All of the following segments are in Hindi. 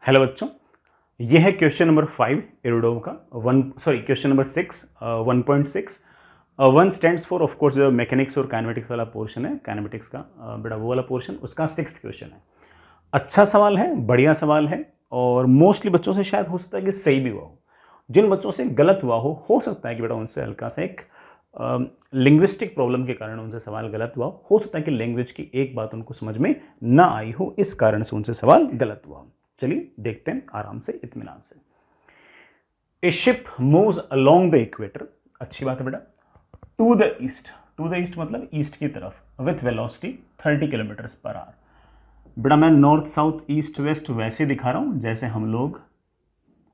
हेलो बच्चों, यह है क्वेश्चन नंबर 5 एरोडोम का question number 6 1.6। 1 stands for of course जो मैकेनिक्स और काइनेमेटिक्स वाला पोर्शन है, काइनेमेटिक्स का बेटा वो वाला पोर्शन, उसका 6th क्वेश्चन है। अच्छा सवाल है, बढ़िया सवाल है और मोस्टली बच्चों से शायद हो सकता है कि सही भी हुआ हो। जिन बच्चों से गलत हुआ हो सकता है कि बेटा उनसे हल्का सा एक लिंग्विस्टिक प्रॉब्लम के कारण उनसे सवाल गलत हुआ हो सकता है कि लैंग्वेज की एक बात उनको समझ में ना आई हो, इस कारण से उनसे सवाल गलत हुआ हो। चलिए देखते हैं आराम से, इत्मीनान से। ए ship moves along the equator, अच्छी बात है बेटा, टू द ईस्ट मतलब ईस्ट की तरफ, with velocity 30 kilometre per our. बेटा मैं नॉर्थ साउथ ईस्ट वेस्ट वैसे दिखा रहा हूं जैसे हम लोग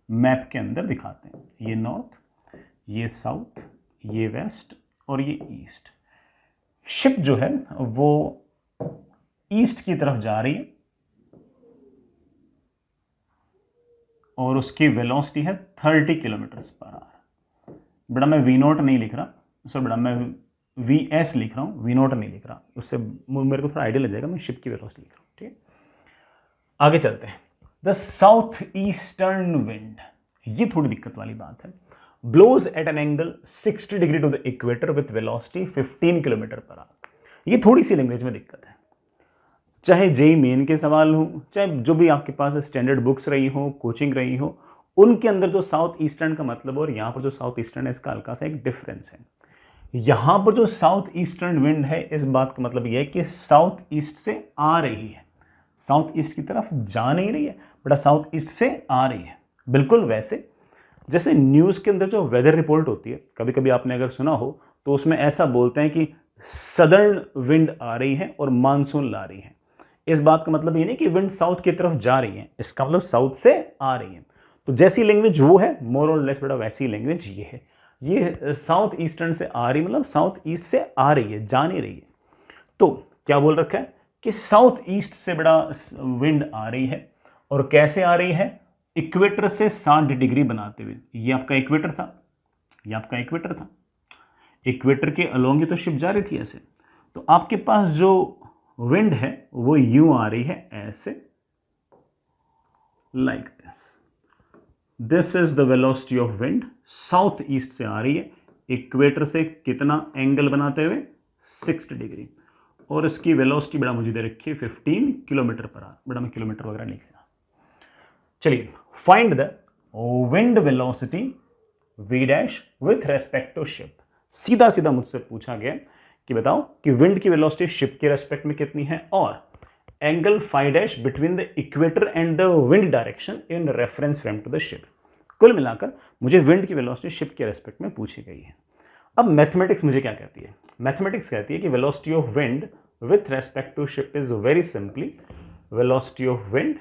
मैप के अंदर दिखाते हैं। ये नॉर्थ, ये साउथ, ये वेस्ट और ये ईस्ट। शिप जो है वो ईस्ट की तरफ जा रही है और उसकी वेलोसिटी है 30 किलोमीटर पर आवर। बेटा मैं V0 नहीं लिख रहा, सॉरी बेटा मैं VS लिख रहा हूँ, V0 नहीं लिख रहा, उससे मेरे को थोड़ा आइडिया लग जाएगा। मैं शिप की वेलोसिटी लिख रहा हूँ, ठीक है। आगे चलते हैं। द साउथ ईस्टर्न विंड, ये थोड़ी दिक्कत वाली बात है। Blows at an angle 60 degree to the equator with velocity 15 kilometre per hour. ये थोड़ी सी लैंग्वेज में दिक्कत है। चाहे जेई मेन के सवाल हो, चाहे जो भी आपके पास स्टैंडर्ड बुक्स रही हो, कोचिंग रही हो, उनके अंदर जो साउथ ईस्टर्न का मतलब और यहाँ पर जो साउथ ईस्टर्न है, इसका हल्का सा एक डिफरेंस है। यहाँ पर जो साउथ ईस्टर्न विंड है, इस बात का मतलब यह है कि साउथ ईस्ट से आ रही है, साउथ ईस्ट की तरफ जा नहीं रही है बेटा, साउथ ईस्ट से आ रही है। बिल्कुल वैसे जैसे न्यूज़ के अंदर जो वेदर रिपोर्ट होती है, कभी कभी आपने अगर सुना हो तो उसमें ऐसा बोलते हैं कि सदर्न विंड आ रही है और मानसून ला रही है। इस बात का मतलब ये नहीं कि विंड साउथ की तरफ जा रही है, इसका मतलब साउथ से आ रही है। तो जैसी लैंग्वेज वो है, मोर और लेस बेटा वैसी लैंग्वेज ये है। ये साउथ ईस्टर्न से आ रही मतलब साउथ ईस्ट से आ रही है, जा नहीं रही है। तो क्या बोल रखा है कि साउथ ईस्ट से बड़ा विंड आ रही है और कैसे आ रही है, इक्वेटर से 60 डिग्री बनाते हुए। ये आपका इक्वेटर था, ये आपका इक्वेटर था, इक्वेटर के अलोंग ही तो शिप जा रही थी ऐसे। तो आपके पास जो विंड है वो यूं आ रही है ऐसे, like this is the velocity of wind, south east से आ रही है, इक्वेटर से कितना एंगल बनाते हुए 60 डिग्री, और इसकी वेलोसिटी बेटा मुझे दे रखी है 15 किलोमीटर पर आवर। बेटा मैं किलोमीटर वगैरह नहीं लिखा। चलिए find the wind velocity V dash with respect to ship. सीधा सीधा मुझसे पूछा गया कि बताओ कि विंड की वेलोसिटी शिप के रेस्पेक्ट में कितनी है और angle phi dash between the equator and the wind direction in reference frame to the ship. कुल मिलाकर मुझे विंड की वेलोसिटी शिप के रेस्पेक्ट में पूछी गई है। अब मैथमेटिक्स मुझे क्या कहती है, मैथमेटिक्स कहती है कि velocity of wind with respect to ship is very simply velocity of wind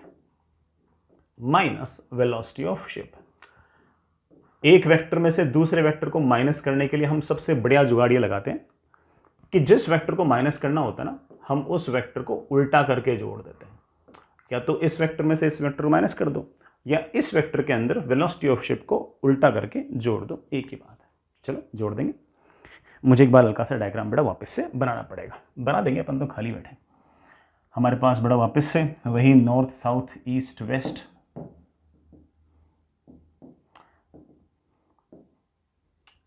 minus velocity of ship. एक वेक्टर में से दूसरे वेक्टर को माइनस करने के लिए हम सबसे बढ़िया जुगाड़ ये लगाते हैं कि जिस वेक्टर को माइनस करना होता है ना, हम उस वेक्टर को उल्टा करके जोड़ देते हैं। या तो इस वेक्टर में से इस वेक्टर को माइनस कर दो, या इस वेक्टर के अंदर वेलोसिटी ऑफ शिप को उल्टा करके जोड़ दो, एक ही बात है। चलो जोड़ देंगे। मुझे एक बार हल्का सा डायग्राम बेटा वापस से बनाना पड़ेगा, बना देंगे अपन तो खाली बैठे। हमारे पास बेटा वापस से वही नॉर्थ साउथ ईस्ट वेस्ट,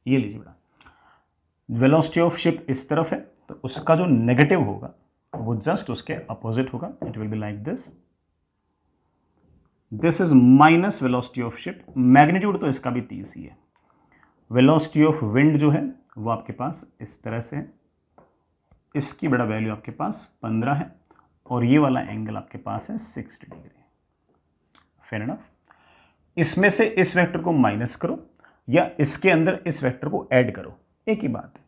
ये लीजिए बेटा, वेलोसिटी ऑफ शिप इस तरफ है तो उसका जो नेगेटिव होगा वो जस्ट उसके अपोजिट होगा। It will be like this, this is minus velocity of ship. Magnitude तो इसका भी 30 ही है। वेलोसिटी ऑफ विंड जो है वो आपके पास इस तरह से है, इसकी बड़ा वैल्यू आपके पास 15 है और ये वाला एंगल आपके पास है 60 डिग्री। Fair enough. इसमें से इस वेक्टर को माइनस करो या इसके अंदर इस वेक्टर को ऐड करो, एक ही बात है।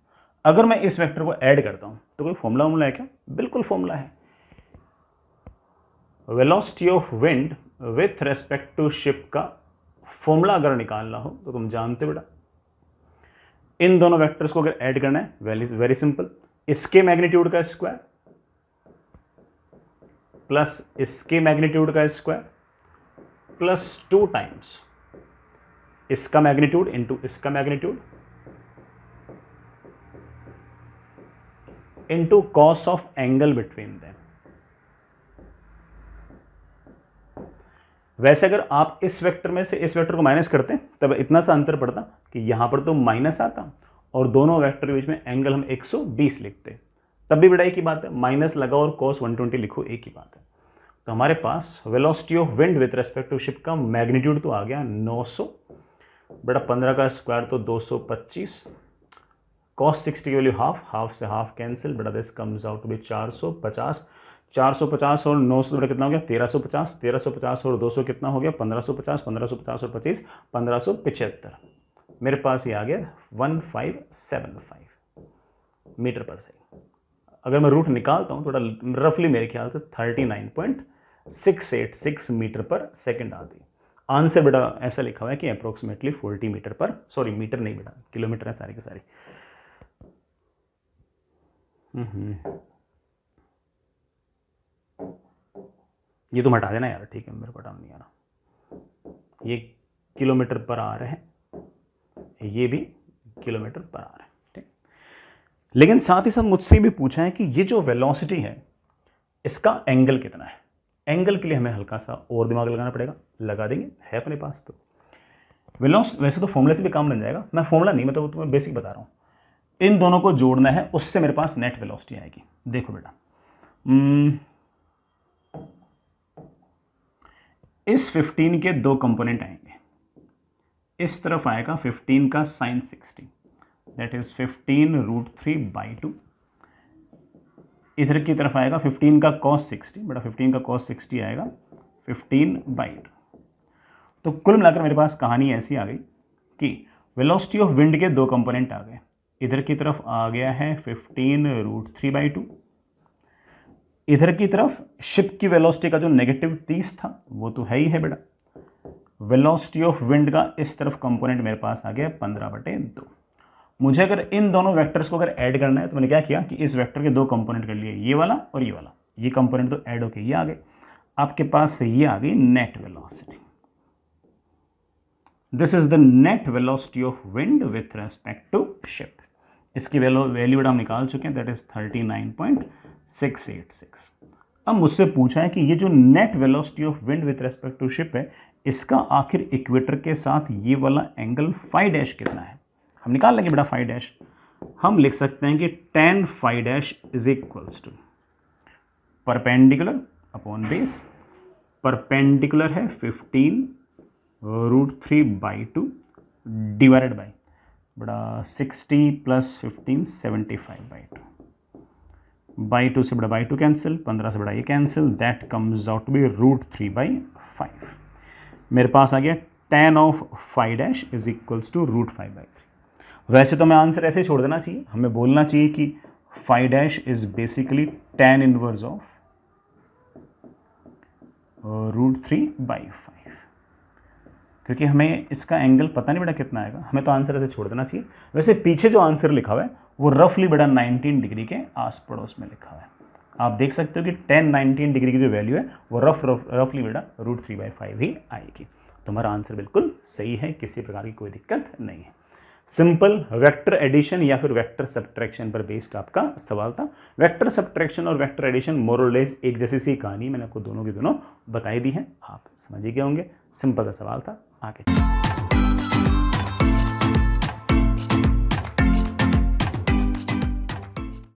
अगर मैं इस वेक्टर को ऐड करता हूं तो कोई फॉर्मूला है क्या? बिल्कुल फॉर्मूला है। Velocity of wind with respect to ship का फॉर्मूला अगर निकालना हो तो तुम जानते हो बेटा, इन दोनों वेक्टर्स को अगर ऐड करना है वेरी सिंपल, इसके मैग्नीट्यूड का स्क्वायर प्लस इसके मैग्नीट्यूड का स्क्वायर प्लस 2 टाइम्स इसका मैग्नीट्यूड इंटू इसका magnitude into cos of angle between them. वैसे अगर आप इस वेक्टर में से इस वेक्टर को माइनस करते तब इतना सा अंतर पड़ता कि यहाँ पर तो माइनस आता और दोनों वेक्टर के बीच में एंगल हम 120 लिखते, तब भी बड़ा एक ही बात है, माइनस लगाओ और cos 120 लिखो, एक ही बात है। तो हमारे पास velocity of wind with respect to ship का मैग्नीट्यूड तो आ गया 900 बटा 15 का स्क्वायर तो 225, cos 60 की वैल्यू हाफ से हाफ कैंसिल, बटा this comes out to be 450 और 900 बटा कितना हो गया 1350 और 200 कितना हो गया 1550 और 25 1575। मेरे पास ये आ गया 1575 मीटर पर सेकंड। अगर मैं रूट निकालता हूँ थोड़ा रफली मेरे ख्याल से 39.686 मीटर पर सेकंड आती है। आंसर बेटा ऐसा लिखा हुआ है कि अप्रोक्सीमेटली 40 मीटर पर, सॉरी मीटर नहीं बेटा किलोमीटर है सारी की सारी। ये तो हटा देना यार, ठीक है मेरे को हटाना नहीं आ रहा। ये किलोमीटर पर आ रहे हैं, ये भी किलोमीटर पर आ रहे हैं, ठीक। लेकिन साथ ही साथ मुझसे भी पूछा है कि ये जो वेलोसिटी है इसका एंगल कितना है। एंगल के लिए हमें हल्का सा और दिमाग लगाना पड़ेगा, लगा देंगे, है अपने पास तो वैसे तो फॉर्मूले से भी काम बन जाएगा, मैं फॉर्मूला नहीं मतलब तुम्हें बेसिक बता रहा हूँ। इन दोनों को जोड़ना है, उससे मेरे पास नेट वेलोसिटी आएगी। देखो बेटा इस 15 के दो कंपोनेंट आएंगे, इस तरफ आएगा 15 का sin 60 दैट इज 15√3/2, इधर की तरफ आएगा 15 का cos 60 बटा 15 का cos 60 आएगा 15/2। तो कुल मिलाकर मेरे पास कहानी ऐसी आ गई कि वेलोसिटी ऑफ विंड के दो कंपोनेंट आ गए, इधर की तरफ आ गया है 15√3/2, इधर की तरफ शिप की वेलोसिटी का जो -30 था वो तो है ही है बेटा। वेलोसिटी ऑफ विंड का इस तरफ कंपोनेंट मेरे पास आ गया 15/2। मुझे अगर इन दोनों वेक्टर्स को अगर ऐड करना है तो मैंने क्या किया कि इस वेक्टर के दो कंपोनेंट कर लिए, ये वाला और ये वाला, ये कंपोनेंट तो ऐड होके ये आ गए। आपके पास ये आ गई net velocity. This is the net velocity of wind with respect to ship. इसकी वैल्यू हम निकाल चुके हैं, दैट इज 39.686। अब मुझसे पूछा है कि ये जो net velocity of wind with respect to ship है, इसका आखिर इक्वेटर के साथ ये वाला एंगल फाई डैश कितना है। हम निकाल लेंगे बेटा फाई डैश। हम लिख सकते हैं कि tan phi dash is equals to perpendicular upon base. Perpendicular है 15√3/2 डिवाइडेड बाई बड़ा 60 + 15 75/2। बाई 2 से बड़ा बाई 2 कैंसिल, 15 से बड़ा ये cancel, that comes out to be √3/5। मेरे पास आ गया tan of phi dash is equals to √5/3। वैसे तो मैं आंसर ऐसे ही छोड़ देना चाहिए, हमें बोलना चाहिए कि phi dash is basically tan inverse of √3/5, क्योंकि हमें इसका एंगल पता नहीं बेटा कितना आएगा, हमें तो आंसर ऐसे छोड़ देना चाहिए। वैसे पीछे जो आंसर लिखा हुआ है वो रफली बेटा 19 डिग्री के आस पड़ोस में लिखा हुआ है। आप देख सकते हो कि tan 19 डिग्री की जो वैल्यू है वो रफली बेटा √3/5 ही आएगी। तुम्हारा आंसर बिल्कुल सही है, किसी प्रकार की कोई दिक्कत नहीं है। सिंपल वेक्टर एडिशन या फिर वेक्टर सब्ट्रैक्शन पर बेस्ड आपका सवाल था। वेक्टर सब्ट्रैक्शन और वेक्टर एडिशन मोर और लेस एक जैसी सी कहानी मैंने आपको दोनों की दोनों बताई दी है, आप समझ ही गए होंगे। सिंपल सा सवाल था, आगे